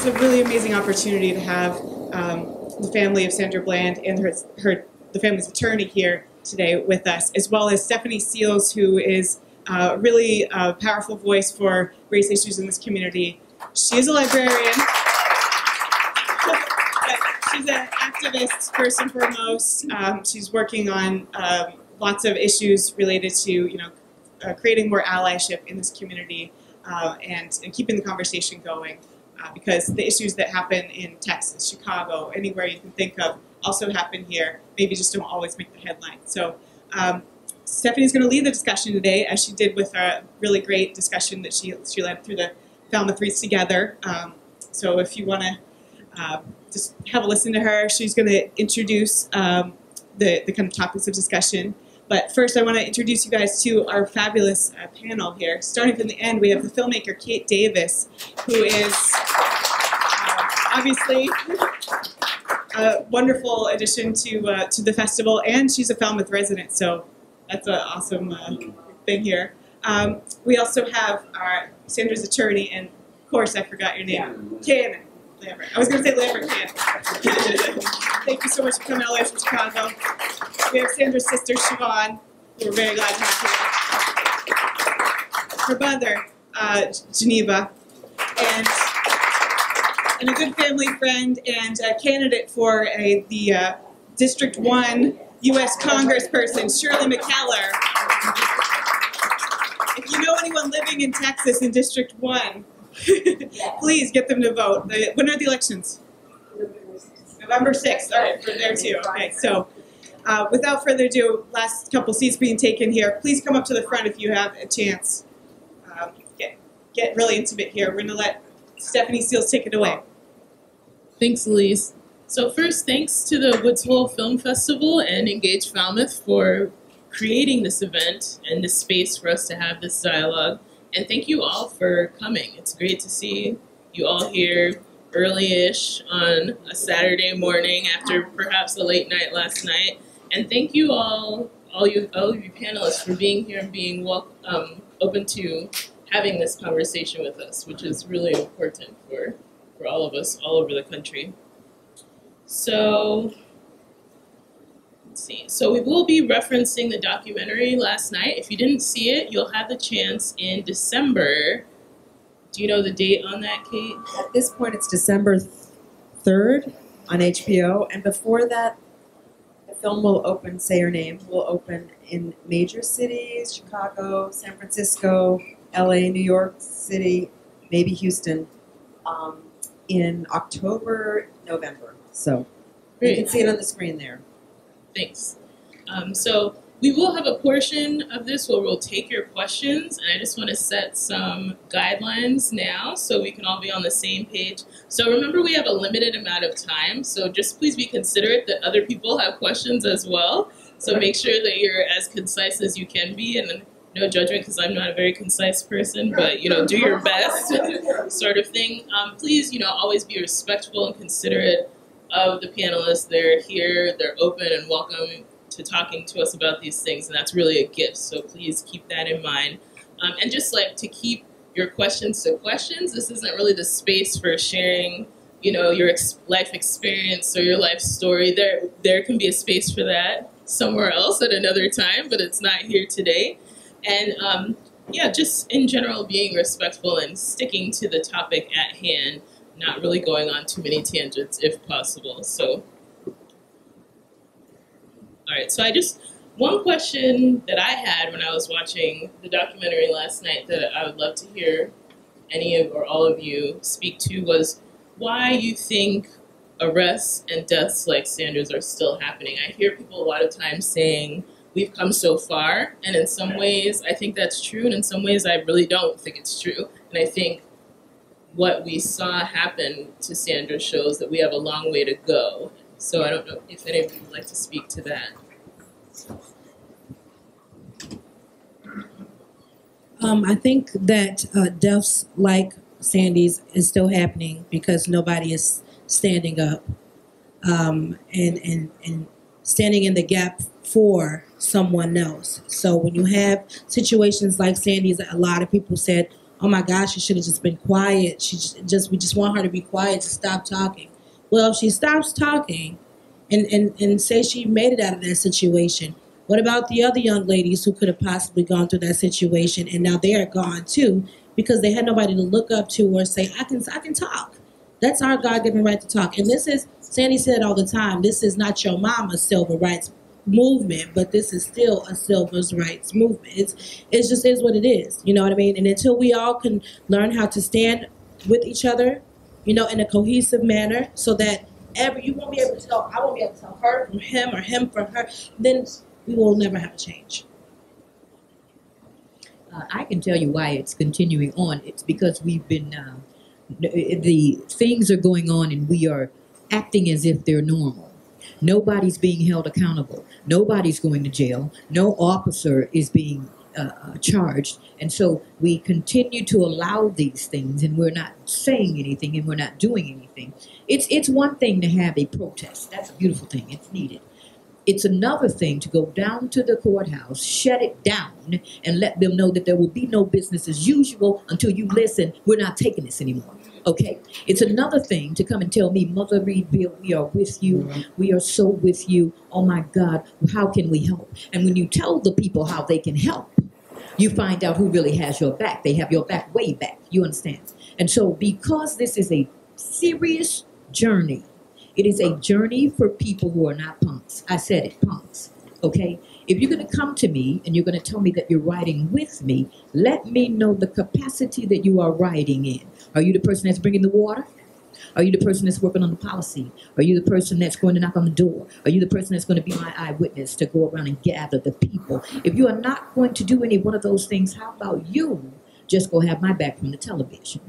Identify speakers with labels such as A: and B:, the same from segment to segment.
A: a really amazing opportunity to have the family of Sandra Bland and the family's attorney here today with us, as well as Stephanie Seals, who is really a powerful voice for race issues in this community. She is a librarian, but she's an activist first and foremost. She's working on lots of issues related to, creating more allyship in this community and keeping the conversation going. Because the issues that happen in Texas, Chicago, anywhere you can think of, also happen here. Maybe just don't always make the headline. So Stephanie's going to lead the discussion today, as she did with a really great discussion that she led through the Falmouth Reads Together. So if you want to just have a listen to her, she's going to introduce the kind of topics of discussion. But first, I want to introduce you guys to our fabulous panel here. Starting from the end, we have the filmmaker Kate Davis, who is obviously a wonderful addition to the festival, and she's a Falmouth resident, so that's an awesome thing here. We also have our Sandra's attorney, and of course, I forgot your name, Cannon Lambert. I was going to say Lambert Cannon. Thank you so much for coming all the way from Chicago. We have Sandra's sister, Siobhan, who we're very glad to have here. Her mother, Geneva, and a good family friend and a candidate for the District 1 U.S. Congressperson, Shirley McKellar. If you know anyone living in Texas in District 1, please get them to vote. When are the elections? November 6th. All right, we're there too. Okay, so without further ado, last couple seats being taken here. Please come up to the front if you have a chance. Get really intimate here. We're going to let Stephanie Seals take it away.
B: Thanks, Elise. So first, thanks to the Woods Hole Film Festival and Engage Falmouth for creating this event and this space for us to have this dialogue. And thank you all for coming. It's great to see you all here early-ish on a Saturday morning after perhaps a late night last night. And thank you all of you panelists for being here and being open to having this conversation with us, which is really important for all of us all over the country. So, let's see. So we will be referencing the documentary last night. If you didn't see it, you'll have the chance in December. Do you know the date on that, Kate?
C: At this point, it's December 3rd on HBO. And before that, the film will open, Say Your Name, will open in major cities, Chicago, San Francisco, LA, New York City, maybe Houston, in October, November. So you can see it on the screen there.
B: Thanks. So we will have a portion of this where we'll take your questions, and I just want to set some guidelines now so we can all be on the same page. So remember, we have a limited amount of time, so just please be considerate that other people have questions as well. So make sure that you're as concise as you can be, and no judgment because I'm not a very concise person, but do your best sort of thing. Please, always be respectful and considerate of the panelists. They're here, they're open and welcome to talking to us about these things, and that's really a gift, so please keep that in mind. And just like to keep your questions to questions, this isn't really the space for sharing, your life experience or your life story. There can be a space for that somewhere else at another time, but it's not here today. And yeah, just in general being respectful and sticking to the topic at hand, not really going on too many tangents if possible. So, all right, so one question that I had when I was watching the documentary last night that I would love to hear any of or all of you speak to was why you think arrests and deaths like Sandra's are still happening. I hear people a lot of times saying, we've come so far, and in some ways I think that's true, and in some ways I really don't think it's true. And I think what we saw happen to Sandra shows that we have a long way to go. So I don't know if any of you would like to speak to that.
D: I think that deaths like Sandy's is still happening because nobody is standing up and standing in the gap for someone else. So when you have situations like Sandy's, a lot of people said, oh my gosh, she should have just been quiet. We just want her to be quiet, to stop talking. Well, if she stops talking and say she made it out of that situation, what about the other young ladies who could have possibly gone through that situation and now they are gone too because they had nobody to look up to or say, I can talk. That's our God-given right to talk. And this is, Sandy said all the time, this is not your mama's civil rights movement, but this is still a civil rights movement. It's just is what it is. You know what I mean? And until we all can learn how to stand with each other, you know, in a cohesive manner, so that you won't be able to tell, I won't be able to tell her from him or him from her, then we will never have a change.
E: I can tell you why it's continuing on. It's because we've been, the things are going on and we are acting as if they're normal. Nobody's being held accountable. Nobody's going to jail. No officer is being charged. And so we continue to allow these things, and we're not saying anything and we're not doing anything. It's one thing to have a protest. That's a beautiful thing. It's needed. It's another thing to go down to the courthouse, shut it down, and let them know that there will be no business as usual until you listen. We're not taking this anymore. Okay? It's another thing to come and tell me, Mother Reedville, we are with you. We are so with you. Oh my God, how can we help? And when you tell the people how they can help, you find out who really has your back. They have your back way back. You understand? And so because this is a serious journey, it is a journey for people who are not punks. I said it, punks. Okay? If you're going to come to me and you're going to tell me that you're riding with me, let me know the capacity that you are riding in. Are you the person that's bringing the water? Are you the person that's working on the policy? Are you the person that's going to knock on the door? Are you the person that's going to be my eyewitness to go around and gather the people? If you are not going to do any one of those things, how about you just go have my back from the television?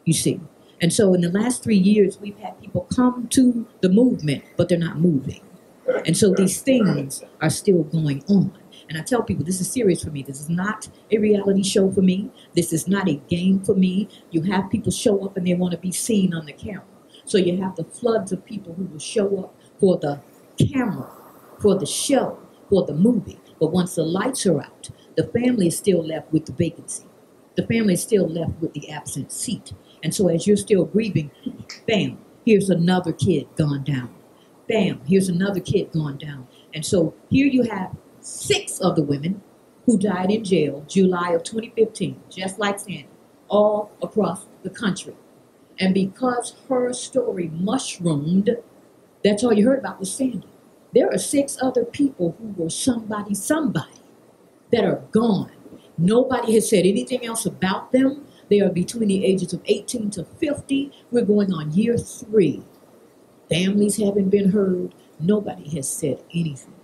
E: You see? And so in the last 3 years, we've had people come to the movement, but they're not moving. And so these things are still going on. And I tell people, this is serious for me. This is not a reality show for me. This is not a game for me. You have people show up and they want to be seen on the camera. So you have the floods of people who will show up for the camera, for the show, for the movie. But once the lights are out, the family is still left with the vacancy. The family is still left with the absent seat. And so as you're still grieving, bam, here's another kid gone down. Bam, here's another kid gone down. And so here you have 6 of the women who died in jail July of 2015, just like Sandy, all across the country. And because her story mushroomed, that's all you heard about was Sandy. There are 6 other people who were somebody that are gone. Nobody has said anything else about them. They are between the ages of 18 to 50. We're going on year 3. Families haven't been heard. Nobody has said anything.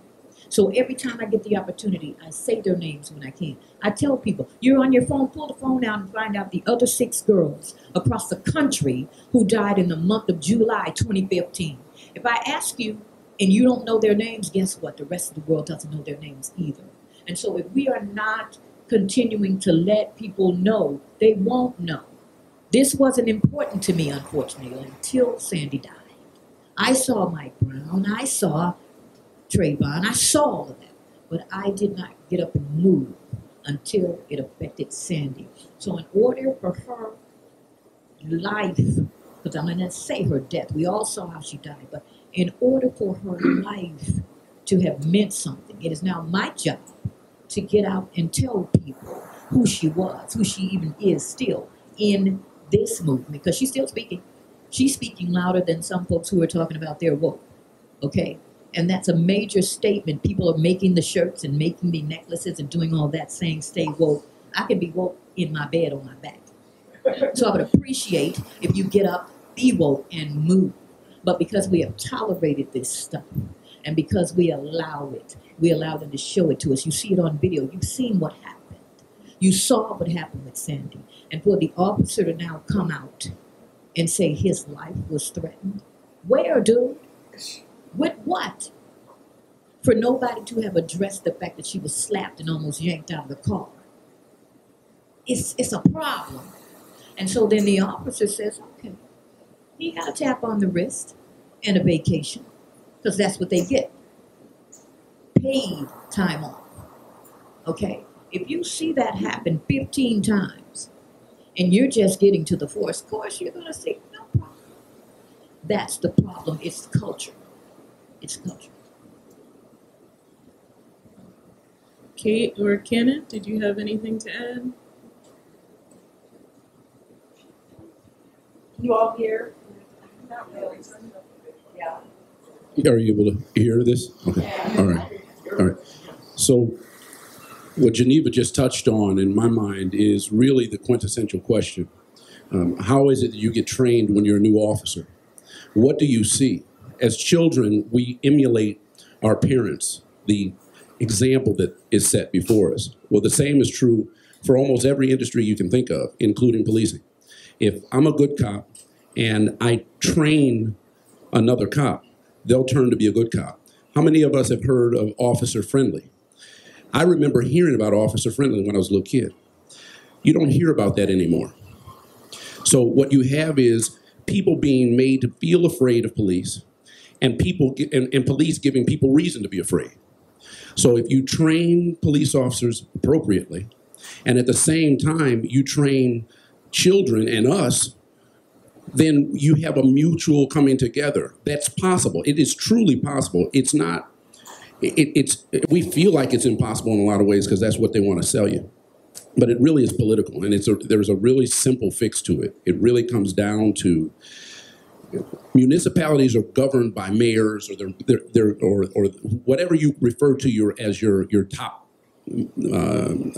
E: So every time I get the opportunity, I say their names when I can. I tell people, you're on your phone, pull the phone out and find out the other 6 girls across the country who died in the month of July 2015. If I ask you and you don't know their names, guess what? The rest of the world doesn't know their names either. And so if we are not continuing to let people know, they won't know. This wasn't important to me, unfortunately, until Sandy died. I saw Mike Brown, I saw Trayvon, I saw all of that, but I did not get up and move until it affected Sandy. So in order for her life, because I'm going to say her death, we all saw how she died, but in order for her life to have meant something, it is now my job to get out and tell people who she was, who she even is still in this movement, because she's still speaking. She's speaking louder than some folks who are talking about their woke, okay? And that's a major statement. People are making the shirts and making the necklaces and doing all that, saying stay woke. I can be woke in my bed on my back. So I would appreciate if you get up, be woke, and move. But because we have tolerated this stuff, and because we allow it, we allow them to show it to us. You see it on video. You've seen what happened. You saw what happened with Sandy. And for the officer to now come out and say his life was threatened. Where, dude? With what? For nobody to have addressed the fact that she was slapped and almost yanked out of the car. It's a problem. And so then the officer says, okay, he got a tap on the wrist and a vacation, because that's what they get. Paid time off. Okay? If you see that happen 15 times, and you're just getting to the force course, you're going to say, no problem. That's the problem. It's culture. It's culture.
B: Kate or Kenneth, did you have anything to add?
C: You all hear? Not really.
F: Yeah. Are you able to hear this? Okay.
C: Yeah.
F: All right. All right. So what Geneva just touched on in my mind is really the quintessential question. How is it that you get trained when you're a new officer? What do you see? As children, we emulate our parents, the example that is set before us. Well, the same is true for almost every industry you can think of, including policing. If I'm a good cop and I train another cop, they'll turn to be a good cop. How many of us have heard of officer friendly? I remember hearing about officer friendly when I was a little kid. You don't hear about that anymore. So what you have is people being made to feel afraid of police, and police giving people reason to be afraid. So if you train police officers appropriately, and at the same time you train children and us, then you have a mutual coming together. That's possible. It is truly possible. It's not, we feel like it's impossible in a lot of ways because that's what they want to sell you. But it really is political, and there's a really simple fix to it. It really comes down to municipalities are governed by mayors or whatever you refer to as your top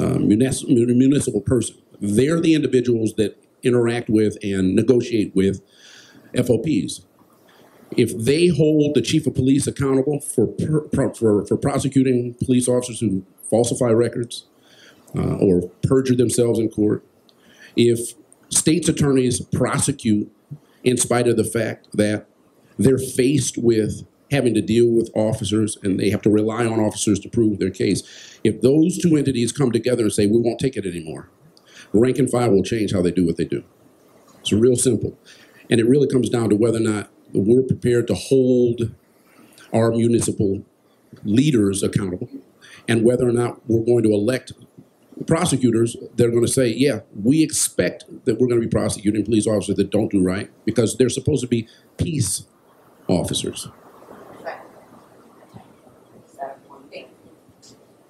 F: municipal person. They're the individuals that interact with and negotiate with FOPs. If they hold the chief of police accountable for prosecuting police officers who falsify records or perjure themselves in court, if state's attorneys prosecute in spite of the fact that they're faced with having to deal with officers and they have to rely on officers to prove their case, if those two entities come together and say, we won't take it anymore, rank and file will change how they do what they do. It's real simple. And it really comes down to whether or not we're prepared to hold our municipal leaders accountable and whether or not we're going to elect prosecutors that are going to say, yeah, we expect that we're going to be prosecuting police officers that don't do right because they're supposed to be peace officers.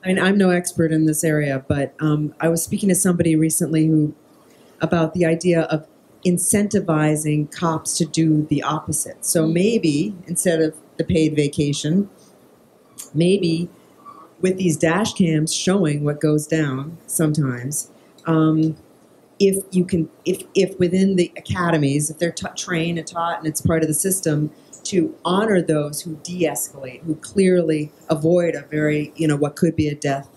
C: I mean, I'm no expert in this area, but I was speaking to somebody recently about the idea of incentivizing cops to do the opposite. So maybe instead of the paid vacation, maybe with these dash cams showing what goes down sometimes, if within the academies, if they're trained and taught and it's part of the system, to honor those who de-escalate, who clearly avoid a very, what could be a death,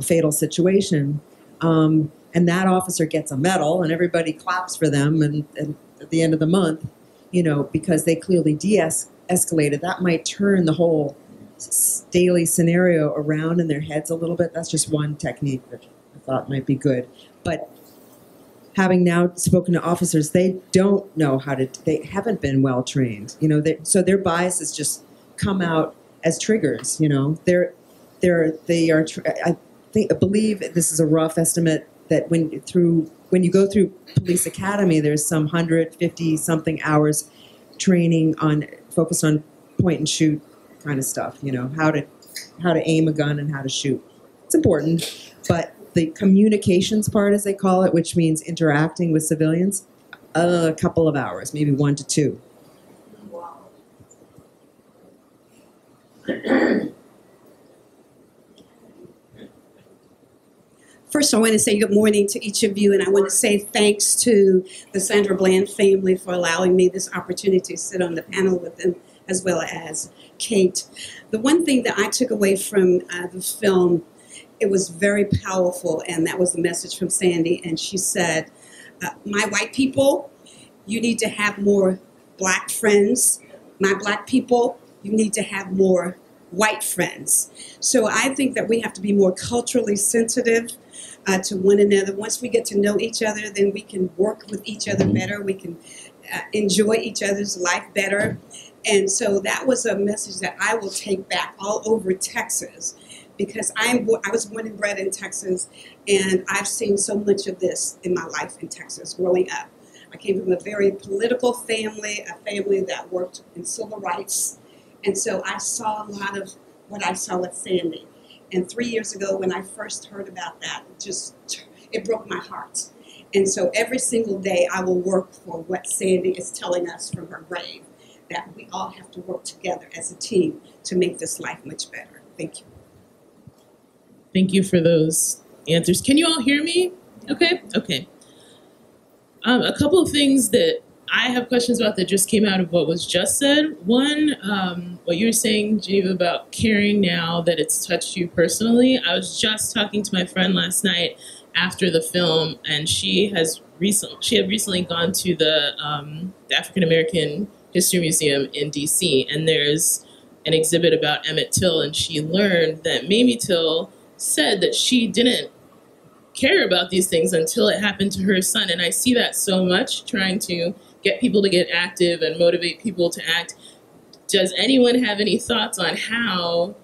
C: fatal situation, and that officer gets a medal and everybody claps for them and at the end of the month, because they clearly de-escalated, that might turn the whole daily scenario around in their heads a little bit. That's just one technique that I thought might be good. But having now spoken to officers, they don't know they haven't been well trained. So their biases just come out as triggers. I believe this is a rough estimate that when you go through police academy, there's some 150 something hours training focused on point and shoot kind of stuff, how to aim a gun and how to shoot. It's important, but the communications part, as they call it, which means interacting with civilians, a couple of hours, maybe 1 to 2.
G: Wow. First, I want to say good morning to each of you, and I want to say thanks to the Sandra Bland family for allowing me this opportunity to sit on the panel with them, as well as Kate. The one thing that I took away from the film, it was very powerful, and that was the message from Sandy, and she said, my white people, you need to have more black friends. My black people, you need to have more white friends. So I think that we have to be more culturally sensitive to one another. Once we get to know each other, then we can work with each other better. We can enjoy each other's life better. And so that was a message that I will take back all over Texas, because I was born and bred in Texas, and I've seen so much of this in my life in Texas growing up. I came from a very political family, a family that worked in civil rights, and so I saw a lot of what I saw with Sandy. And 3 years ago, when I first heard about that, it broke my heart. And so every single day, I will work for what Sandy is telling us from her grave, that we all have to work together as a team to make this life much better. Thank you.
B: Thank you for those answers. Can you all hear me? Okay? Okay. A couple of things that I have questions about that just came out of what was just said. One, what you were saying, Geneva, about caring now that it's touched you personally. I was just talking to my friend last night after the film, and she had recently gone to the African American History Museum in DC, and there's an exhibit about Emmett Till, and she learned that Mamie Till said that she didn't care about these things until it happened to her son. And I see that so much, trying to get people to get active and motivate people to act. Does anyone have any thoughts on how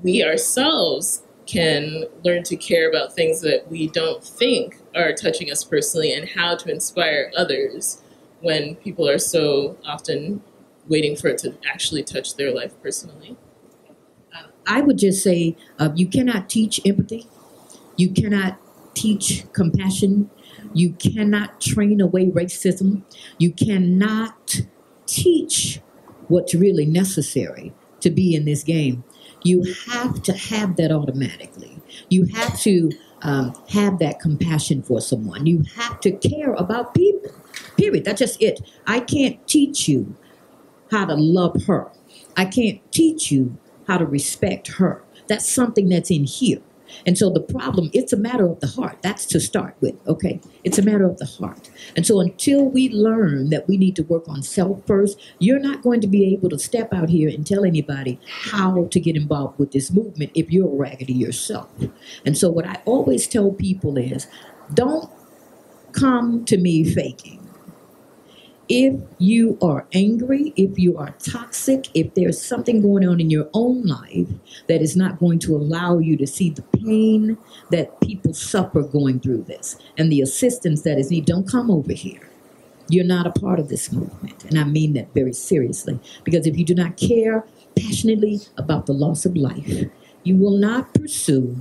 B: we ourselves can learn to care about things that we don't think are touching us personally, and how to inspire others when people are so often waiting for it to actually touch their life personally?
E: I would just say you cannot teach empathy. You cannot teach compassion. You cannot train away racism. You cannot teach what's really necessary to be in this game. You have to have that automatically. You have to have that compassion for someone. You have to care about people, period. That's just it. I can't teach you how to love her. I can't teach you how to respect her. That's something that's in here. And so the problem, it's a matter of the heart. That's to start with, okay? It's a matter of the heart. And so until we learn that we need to work on self first, you're not going to be able to step out here and tell anybody how to get involved with this movement if you're raggedy yourself. And so what I always tell people is, don't come to me faking. If you are angry, if you are toxic, if there's something going on in your own life that is not going to allow you to see the pain that people suffer going through this and the assistance that is needed, don't come over here. You're not a part of this movement. And I mean that very seriously. Because if you do not care passionately about the loss of life, you will not pursue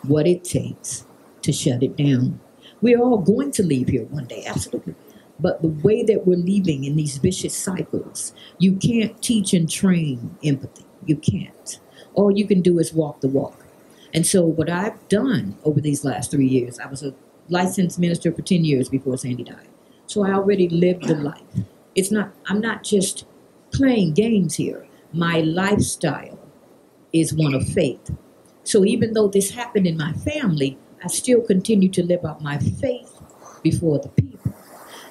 E: what it takes to shut it down. We're all going to leave here one day, absolutely. But the way that we're leaving in these vicious cycles, you can't teach and train empathy. You can't. All you can do is walk the walk. And so what I've done over these last 3 years, I was a licensed minister for 10 years before Sandy died. So I already lived the life. I'm not just playing games here. My lifestyle is one of faith. So even though this happened in my family, I still continue to live out my faith before the people.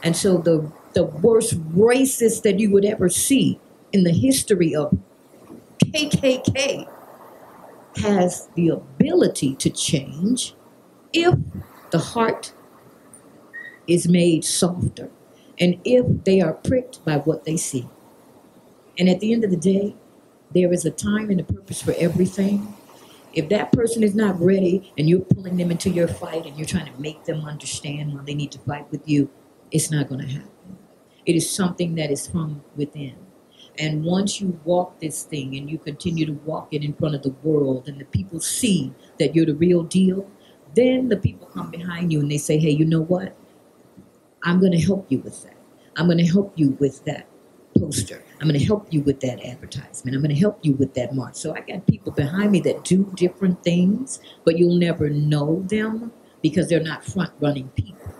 E: And so the worst racist that you would ever see in the history of KKK has the ability to change if the heart is made softer and if they are pricked by what they see. And at the end of the day, there is a time and a purpose for everything. If that person is not ready and you're pulling them into your fight and you're trying to make them understand why they need to fight with you, it's not going to happen. It is something that is from within. And once you walk this thing and you continue to walk it in front of the world and the people see that you're the real deal, then the people come behind you and they say, hey, you know what? I'm going to help you with that. I'm going to help you with that poster. I'm going to help you with that advertisement. I'm going to help you with that march. So I got people behind me that do different things, but you'll never know them because they're not front-running people.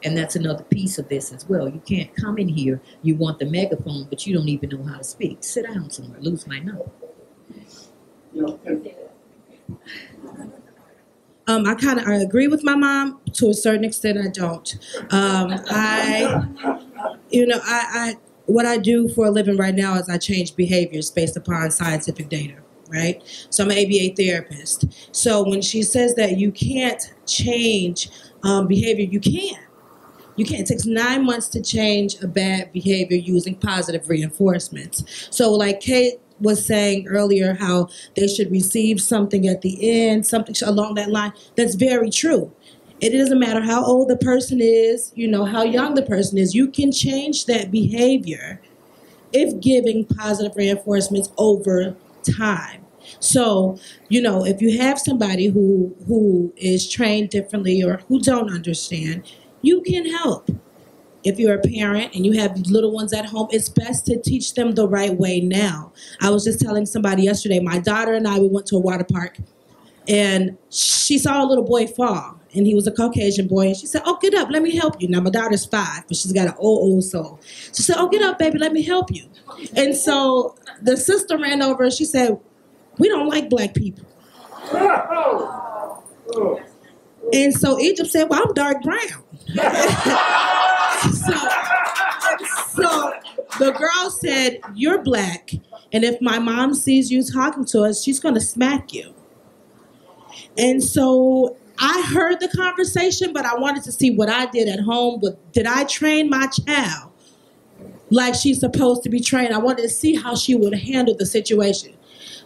E: And that's another piece of this as well. You can't come in here, you want the megaphone, but you don't even know how to speak. Sit down somewhere, lose my number.
D: I agree with my mom to a certain extent. I don't. What I do for a living right now is I change behaviors based upon scientific data, right? So I'm an ABA therapist. So when she says that you can't change behavior, you can. You can't. It takes 9 months to change a bad behavior using positive reinforcements. So like Kate was saying earlier how they should receive something at the end, something along that line. That's very true. It doesn't matter how old the person is, how young the person is. You can change that behavior if giving positive reinforcements over time. So, if you have somebody who is trained differently or who don't understand, you can help. If you're a parent and you have little ones at home, it's best to teach them the right way now. I was just telling somebody yesterday, my daughter and I, we went to a water park, and she saw a little boy fall, and he was a Caucasian boy, and she said, "Oh, get up, let me help you." Now, my daughter's 5, but she's got an old soul. She said, "Oh, get up, baby, let me help you." And so the sister ran over and she said, "We don't like black people." And so Egypt said, "Well, I'm dark brown." So the girl said, "You're black, and if my mom sees you talking to us, she's going to smack you." And so I heard the conversation, but I wanted to see what I did at home. Did I train my child like she's supposed to be trained? I wanted to see how she would handle the situation.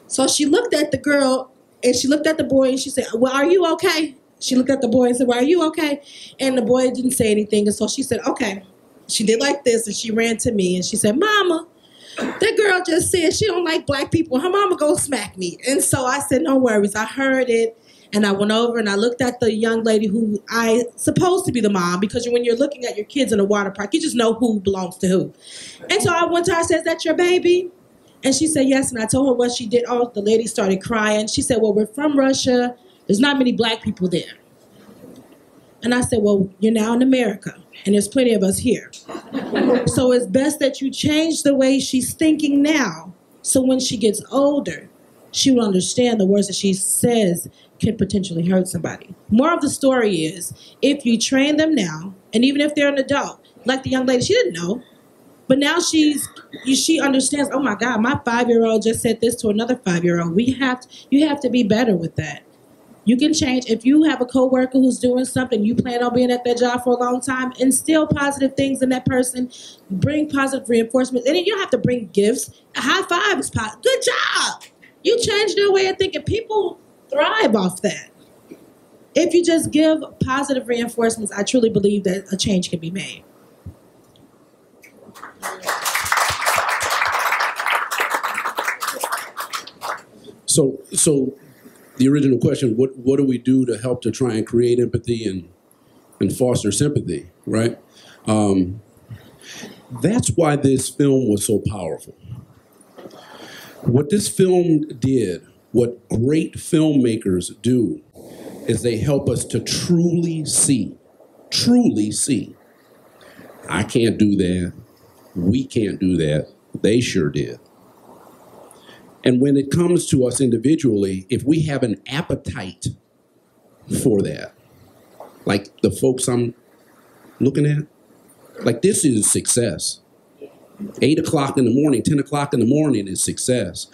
D: So she looked at the girl, and she looked at the boy, and she said, "Well, are you okay?" She looked at the boy and said, "Well, are you okay?" And the boy didn't say anything. And so she said, "Okay." She did like this, and she ran to me, and she said, "Mama, that girl just said she don't like black people. Her mama go smack me." And so I said, "No worries." I heard it, and I went over, and I looked at the young lady who I supposed to be the mom, because when you're looking at your kids in a water park, you just know who belongs to who. And so I went to her, I said, "Is that your baby?" And she said, "Yes." And I told her what she did. Oh, the lady started crying. She said, "Well, we're from Russia. There's not many black people there." And I said, "Well, you're now in America, and there's plenty of us here. So it's best that you change the way she's thinking now, so when she gets older, she will understand the words that she says can potentially hurt somebody." More of the story is, if you train them now, and even if they're an adult, like the young lady, she didn't know, but now she understands, "Oh my God, my 5-year-old just said this to another 5-year-old. You have to be better with that." You can change. If you have a coworker who's doing something, you plan on being at that job for a long time, instill positive things in that person, bring positive reinforcement. And you don't have to bring gifts. A high five is positive. Good job. You change their way of thinking. People thrive off that. If you just give positive reinforcements, I truly believe that a change can be made.
F: So the original question, what do we do to help to try and create empathy and foster sympathy, right? That's why this film was so powerful. What this film did, what great filmmakers do, is they help us to truly see. I can't do that. We can't do that. They sure did. And when it comes to us individually, if we have an appetite for that, like the folks I'm looking at, like this is success. 8 o'clock in the morning, 10 o'clock in the morning is success.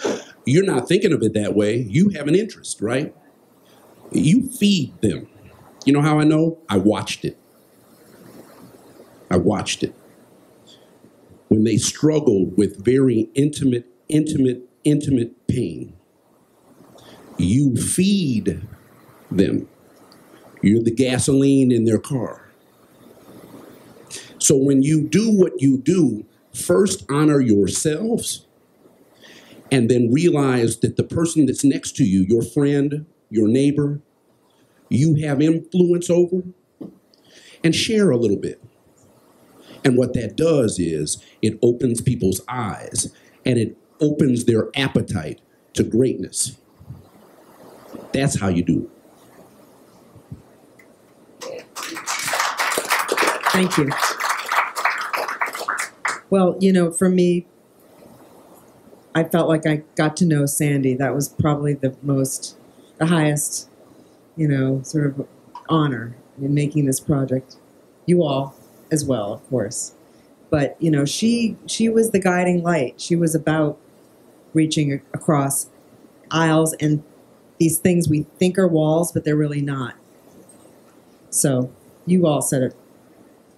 F: You're not thinking of it that way. You have an interest, right? You feed them. You know how I know? I watched it. When they struggled with very intimate pain, you feed them. You're the gasoline in their car. So when you do what you do, first honor yourselves, and then realize that the person that's next to you, your friend, your neighbor, you have influence over, and share a little bit. And what that does is it opens people's eyes, and it opens their appetite to greatness. That's how you do it.
C: Thank you. Well, for me, I felt like I got to know Sandy. That was probably the highest, sort of honor in making this project. You all as well, of course. But, she was the guiding light. She was about reaching across aisles and these things we think are walls, but they're really not. So you all said it,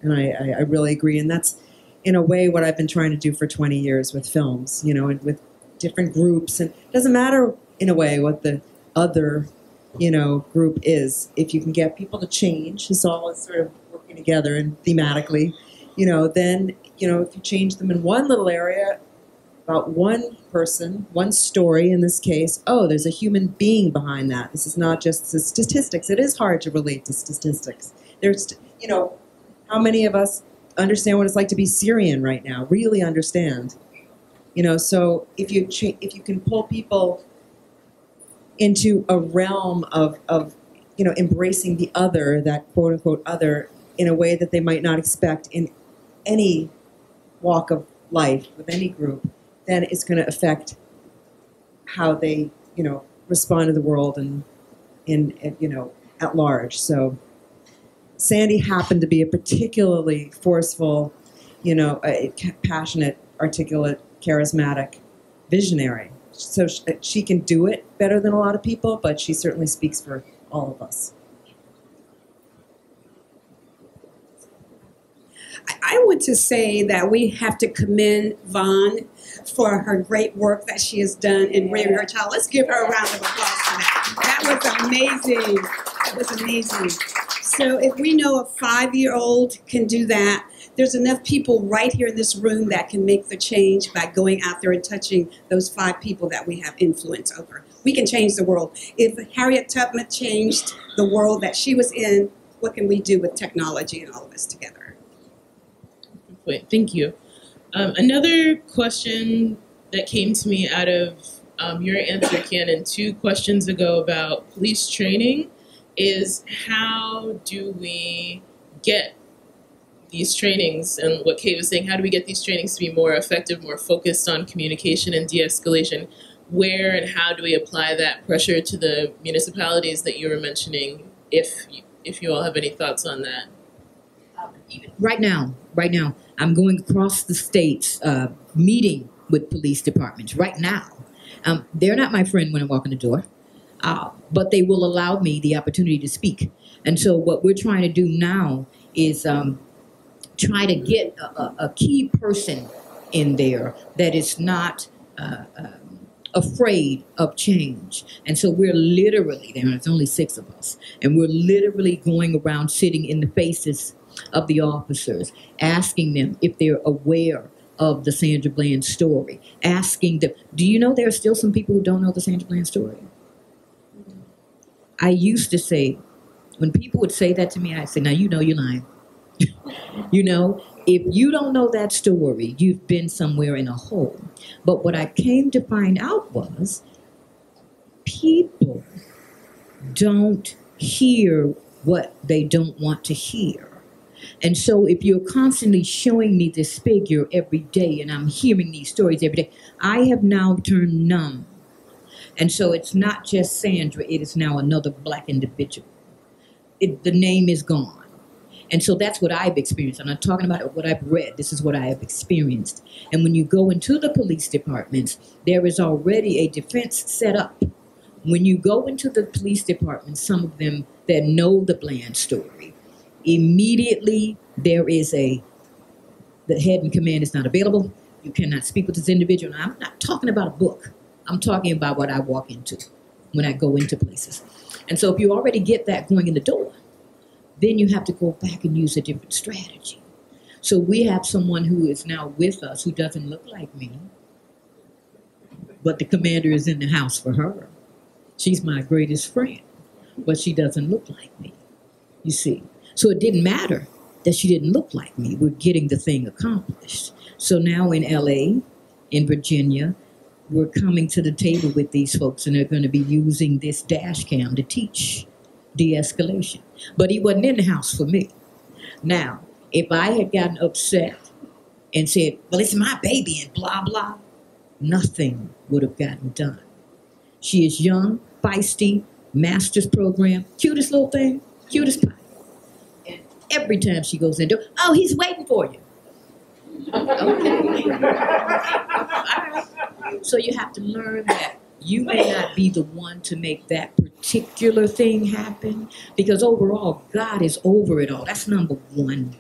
C: and I really agree. And that's, in a way, what I've been trying to do for 20 years with films, and with different groups, and it doesn't matter in a way what the other, group is. If you can get people to change, it's all sort of working together and thematically, then, if you change them in one little area about one person, one story in this case, oh, there's a human being behind that. This is not just the statistics. It is hard to relate to statistics. There's, how many of us understand what it's like to be Syrian right now, really understand? So if you can pull people into a realm of embracing the other, that quote unquote other, in a way that they might not expect in any walk of life with any group, then it's going to affect how they, respond to the world and at large. So Sandy happened to be a particularly forceful, passionate, articulate, charismatic visionary. So she can do it better than a lot of people, but she certainly speaks for all of us.
G: I want to say that we have to commend Vaughn for her great work that she has done in rearing her child. Let's give her a round of applause for that. That was amazing. That was amazing. So if we know a 5-year-old can do that, there's enough people right here in this room that can make the change by going out there and touching those 5 people that we have influence over. We can change the world. If Harriet Tubman changed the world that she was in, what can we do with technology and all of us together?
B: Wait, thank you. Another question that came to me out of your answer, Cannon, 2 questions ago about police training is how do we get these trainings, and what Kay was saying, how do we get these trainings to be more effective, more focused on communication and de-escalation? Where and how do we apply that pressure to the municipalities that you were mentioning, if you all have any thoughts on that?
E: Right now, I'm going across the states, meeting with police departments right now. They're not my friend when I walk in the door, but they will allow me the opportunity to speak. And so what we're trying to do now is try to get a key person in there that is not afraid of change. And so we're literally, there's only 6 of us, and we're literally going around sitting in the faces of the officers, asking them if they're aware of the Sandra Bland story, asking them, do you know there are still some people who don't know the Sandra Bland story? I used to say, when people would say that to me, I'd say, now you know you're lying. If you don't know that story, you've been somewhere in a hole. But what I came to find out was people don't hear what they don't want to hear. And so if you're constantly showing me this figure every day and I'm hearing these stories every day, I have now turned numb. And so it's not just Sandra, it is now another Black individual. The name is gone. And so that's what I've experienced. I'm not talking about what I've read. This is what I have experienced. And when you go into the police departments, there is already a defense set up. When you go into the police departments, some of them that know the Bland story, immediately there is the head in command is not available. You cannot speak with this individual. And I'm not talking about a book. I'm talking about what I walk into when I go into places. And so if you already get that going in the door, then you have to go back and use a different strategy. So we have someone who is now with us who doesn't look like me, but the commander is in the house for her. She's my greatest friend, but she doesn't look like me, you see. So it didn't matter that she didn't look like me. We're getting the thing accomplished. So now in LA, in Virginia, we're coming to the table with these folks, and they're going to be using this dash cam to teach de-escalation. But he wasn't in the house for me. Now, if I had gotten upset and said, well, it's my baby and blah, blah, nothing would have gotten done. She is young, feisty, master's program, cutest little thing, cutest pie. And every time she goes in, oh, he's waiting for you. Okay. All right. So you have to learn that you may not be the one to make that particular thing happen, because overall, God is over it all. That's number one.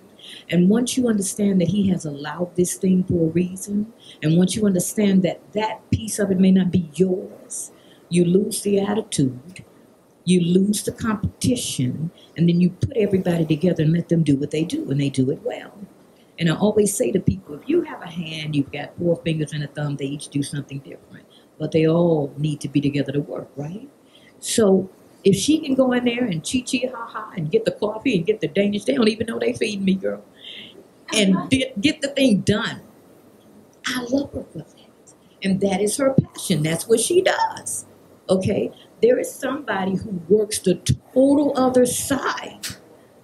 E: And once you understand that he has allowed this thing for a reason, and once you understand that that piece of it may not be yours, you lose the attitude, you lose the competition, and then you put everybody together and let them do what they do, and they do it well. And I always say to people, if you have a hand, you've got 4 fingers and a thumb, they each do something different. But they all need to be together to work, right? So if she can go in there and chi-chi-ha-ha and get the coffee and get the Danish, they don't even know they feeding me, girl, and get the thing done. I love her for that. And that is her passion. That's what she does, okay? There is somebody who works the total other side,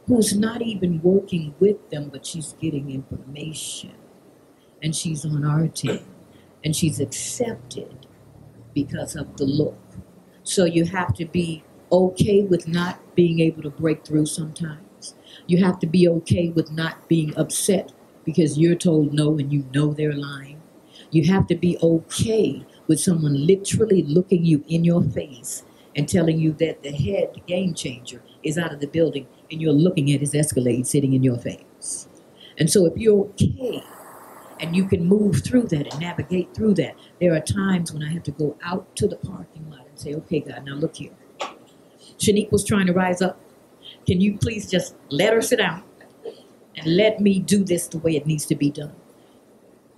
E: who's not even working with them, but she's getting information. And she's on our team. And she's accepted because of the look. So you have to be okay with not being able to break through sometimes. You have to be okay with not being upset because you're told no and you know they're lying. You have to be okay with someone literally looking you in your face and telling you that the head game changer is out of the building and you're looking at his Escalade sitting in your face. And so if you're okay and you can move through that and navigate through that, there are times when I have to go out to the parking lot and say, okay, God, now look here. Shanique was trying to rise up. Can you please just let her sit down and let me do this the way it needs to be done?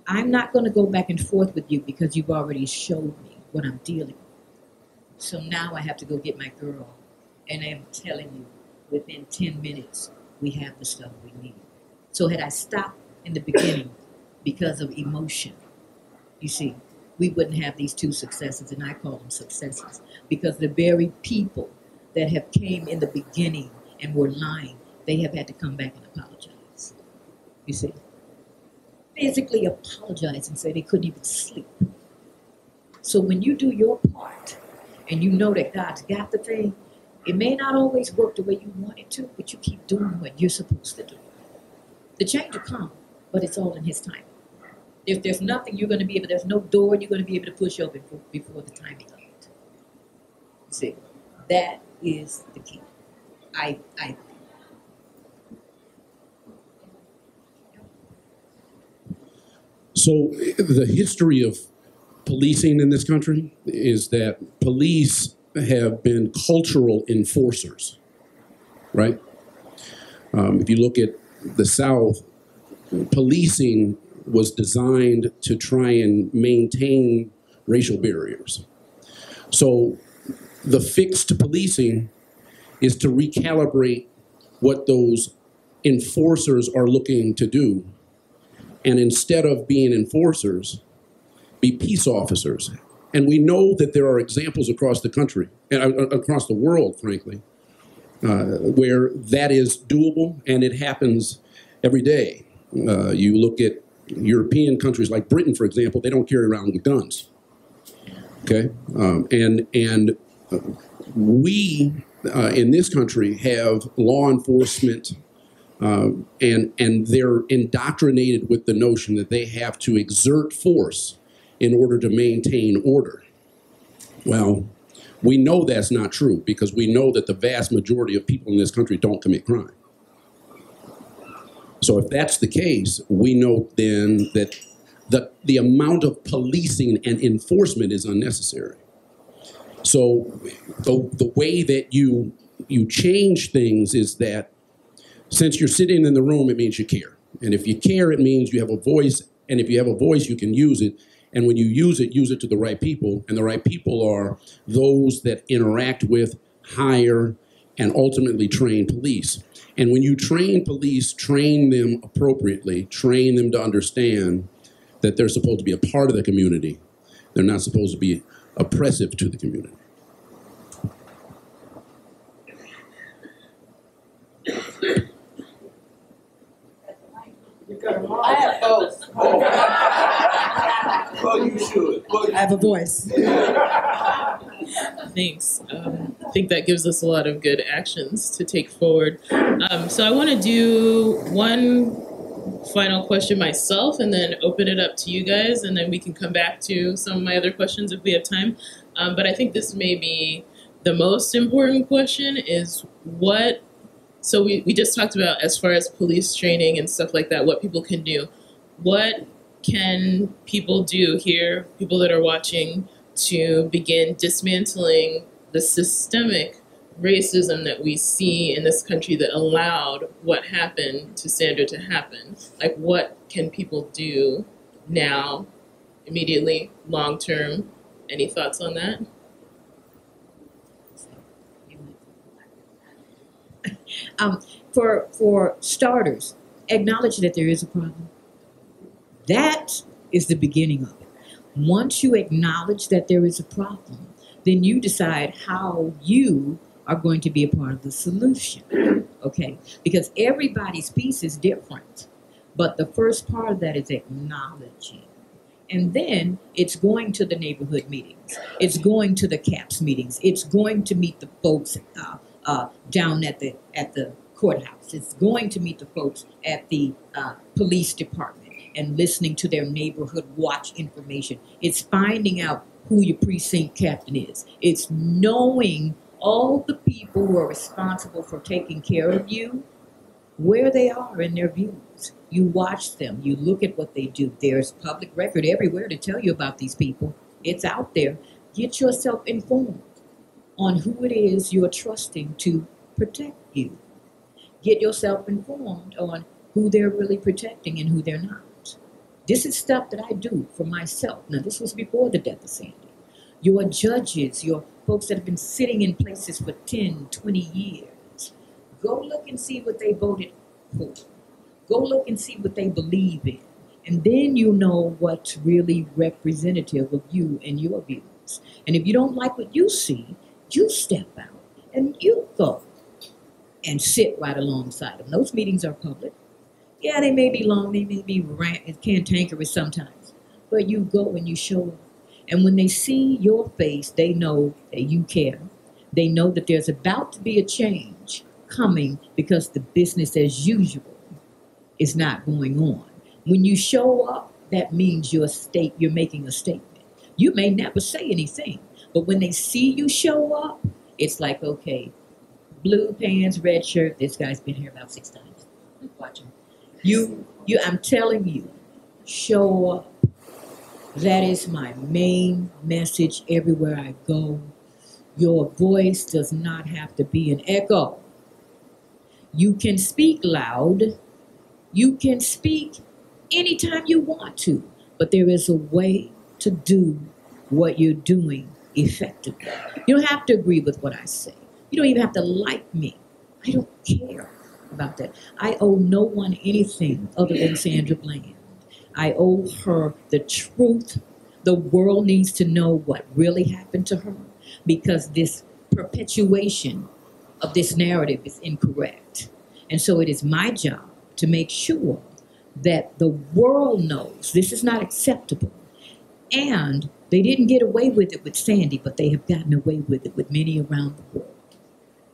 E: I'm not going to go back and forth with you because you've already showed me what I'm dealing with. So now I have to go get my girl. And I'm telling you, within 10 minutes, we have the stuff we need. So had I stopped in the beginning because of emotion, you see, we wouldn't have these 2 successes, and I call them successes, because the very people that have came in the beginning and were lying, they have had to come back and apologize. You see? Physically apologize and say they couldn't even sleep. So when you do your part and you know that God's got the thing, it may not always work the way you want it to, but you keep doing what you're supposed to do. The change will come, but it's all in His time. If there's nothing you're going to be able, there's no door you're going to be able to push open before the timing of it. You see, that is the key.
F: So the history of policing in this country is that police have been cultural enforcers, right? If you look at the South, policing was designed to try and maintain racial barriers. So the fix to policing is to recalibrate what those enforcers are looking to do. And instead of being enforcers, be peace officers. And we know that there are examples across the country, and across the world, frankly, where that is doable, and it happens every day. You look at European countries like Britain, for example, they don't carry around with guns. Okay, and we in this country have law enforcement, and they're indoctrinated with the notion that they have to exert force in order to maintain order. Well, we know that's not true because we know that the vast majority of people in this country don't commit crime. So if that's the case, we know then that the amount of policing and enforcement is unnecessary. So the way that you change things is that since you're sitting in the room, it means you care. And if you care, it means you have a voice. And if you have a voice, you can use it. And when you use it to the right people. And the right people are those that interact with, hire, and ultimately train police. And when you train police, train them appropriately, train them to understand that they're supposed to be a part of the community. They're not supposed to be oppressive to the community.
C: I have both.
H: Well, you should.
C: I have a voice.
B: Thanks. I think that gives us a lot of good actions to take forward. So I want to do one final question myself and then open it up to you guys, and then we can come back to some of my other questions if we have time. But I think this may be the most important question is what So we just talked about, as far as police training and stuff like that, what people can do. What can people do here, people that are watching, to begin dismantling the systemic racism that we see in this country that allowed what happened to Sandra to happen? Like, what can people do now, immediately, long term? Any thoughts on that?
E: For starters, acknowledge that there is a problem. That is the beginning of it. Once you acknowledge that there is a problem, then you decide how you are going to be a part of the solution, okay? Because everybody's piece is different. But the first part of that is acknowledging. And then it's going to the neighborhood meetings. It's going to the CAPS meetings. It's going to meet the folks down at the courthouse. It's going to meet the folks at the police department and listening to their neighborhood watch information. It's finding out who your precinct captain is. It's knowing all the people who are responsible for taking care of you, where they are in their views. You watch them. You look at what they do. There's public record everywhere to tell you about these people. It's out there. Get yourself informed on who it is you're trusting to protect you. Get yourself informed on who they're really protecting and who they're not. This is stuff that I do for myself. Now, this was before the death of Sandy. Your judges, your folks that have been sitting in places for 10, 20 years, go look and see what they voted for. Go look and see what they believe in. And then you know what's really representative of you and your views. And if you don't like what you see, you step out and you go and sit right alongside them. Those meetings are public. Yeah, they may be long, they may be cantankerous sometimes, but you go and you show up. And when they see your face, they know that you care. They know that there's about to be a change coming because the business as usual is not going on. When you show up, that means you're making a statement. You may never say anything, but when they see you show up, it's like, okay, blue pants, red shirt, this guy's been here about 6 times. Watch him. I'm telling you, show up. That is my main message everywhere I go. Your voice does not have to be an echo. You can speak loud. You can speak anytime you want to, but there is a way to do what you're doing effectively. You don't have to agree with what I say. You don't even have to like me. I don't care about that. I owe no one anything other than Sandra Bland. I owe her the truth. The world needs to know what really happened to her, because this perpetuation of this narrative is incorrect. And so it is my job to make sure that the world knows this is not acceptable. And they didn't get away with it with Sandy, but they have gotten away with it with many around the world.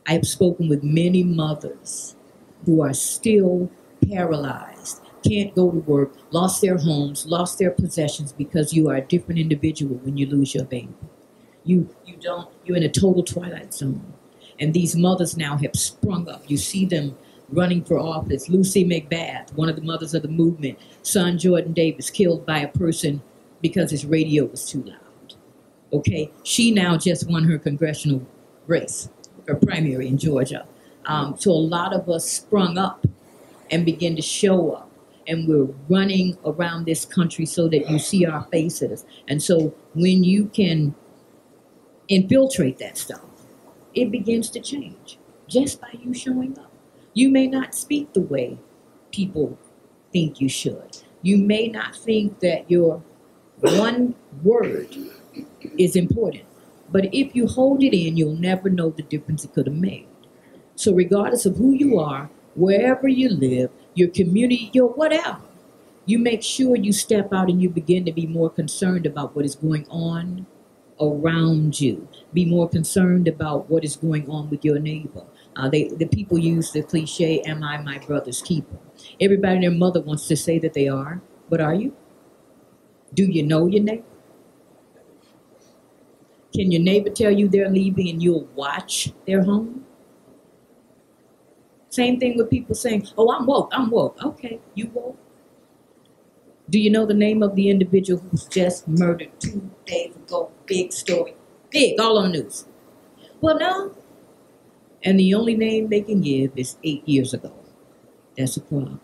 E: I have spoken with many mothers who are still paralyzed, can't go to work, lost their homes, lost their possessions, because you are a different individual when you lose your baby. You're in a total twilight zone. And these mothers now have sprung up. You see them running for office. Lucy McBath, one of the mothers of the movement, son Jordan Davis, killed by a person because his radio was too loud. Okay, she now just won her congressional race, her primary in Georgia. So a lot of us sprung up and began to show up. And we're running around this country so that you see our faces. And so when you can infiltrate that stuff, it begins to change just by you showing up. You may not speak the way people think you should. You may not think that your one word is important. But if you hold it in, you'll never know the difference it could have made. So regardless of who you are, wherever you live, your community, your whatever, you make sure you step out and you begin to be more concerned about what is going on around you. Be more concerned about what is going on with your neighbor. The people use the cliche, am I my brother's keeper? Everybody and their mother wants to say that they are, but are you? Do you know your neighbor? Can your neighbor tell you they're leaving and you'll watch their home? Same thing with people saying, oh, I'm woke, I'm woke. Okay, you woke. Do you know the name of the individual who's just murdered 2 days ago? Big story. Big, all on the news. Well, no. And the only name they can give is 8 years ago. That's a problem.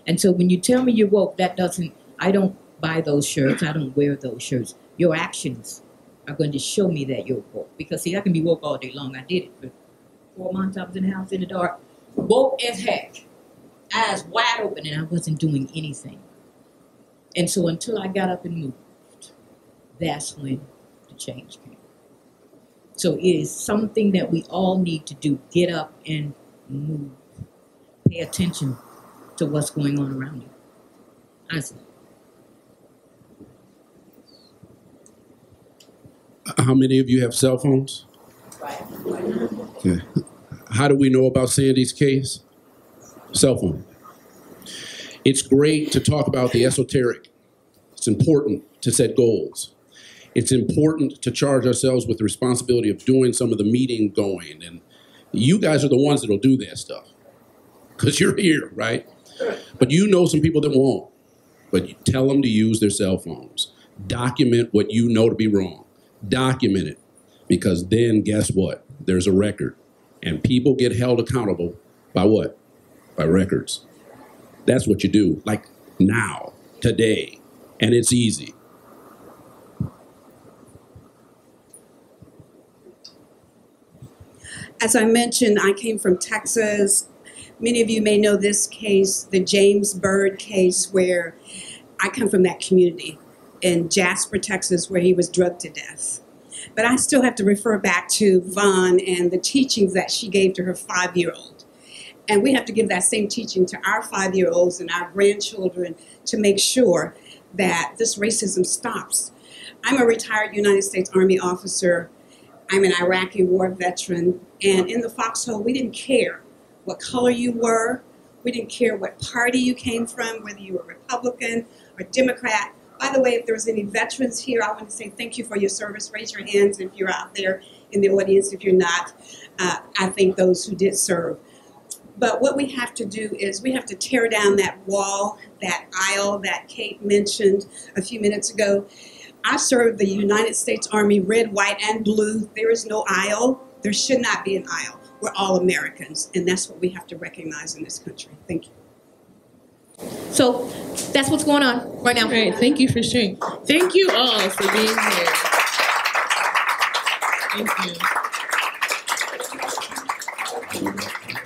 E: And so when you tell me you're woke, that doesn't, I don't buy those shirts. I don't wear those shirts. Your actions are going to show me that you're woke. Because, see, I can be woke all day long. I did it for 4 months. I was in the house in the dark. Woke as heck. Eyes wide open, and I wasn't doing anything. And so until I got up and moved, that's when the change came. So it is something that we all need to do. Get up and move. Pay attention to what's going on around you. Honestly.
F: How many of you have cell phones?
E: Right.
F: Okay. How do we know about Sandy's case? Cell phone. It's great to talk about the esoteric. It's important to set goals. It's important to charge ourselves with the responsibility of doing some of the meeting going. And you guys are the ones that'll do that stuff. Because you're here, right? But you know some people that won't. But you tell them to use their cell phones. Document what you know to be wrong. Document it. Because then guess what? There's a record. And people get held accountable by what? By records. That's what you do. Like now, today. And it's easy.
G: As I mentioned, I came from Texas. Many of you may know this case, the James Byrd case, where I come from that community in Jasper, Texas, where he was drugged to death. But I still have to refer back to Vaughn and the teachings that she gave to her 5-year-old. And we have to give that same teaching to our 5-year-olds and our grandchildren to make sure that this racism stops. I'm a retired United States Army officer. I'm an Iraqi war veteran. And in the foxhole, we didn't care what color you were. We didn't care what party you came from, whether you were Republican or Democrat. By the way, if there's any veterans here, I want to say thank you for your service. Raise your hands if you're out there in the audience. If you're not, I thank those who did serve. But what we have to do is we have to tear down that wall, that aisle that Kate mentioned a few minutes ago. I served the United States Army, red, white, and blue. There is no aisle. There should not be an aisle. We're all Americans, and that's what we have to recognize in this country. Thank you.
E: So that's what's going on right now.
B: All right, thank you for sharing. Thank you all for being here. Thank you.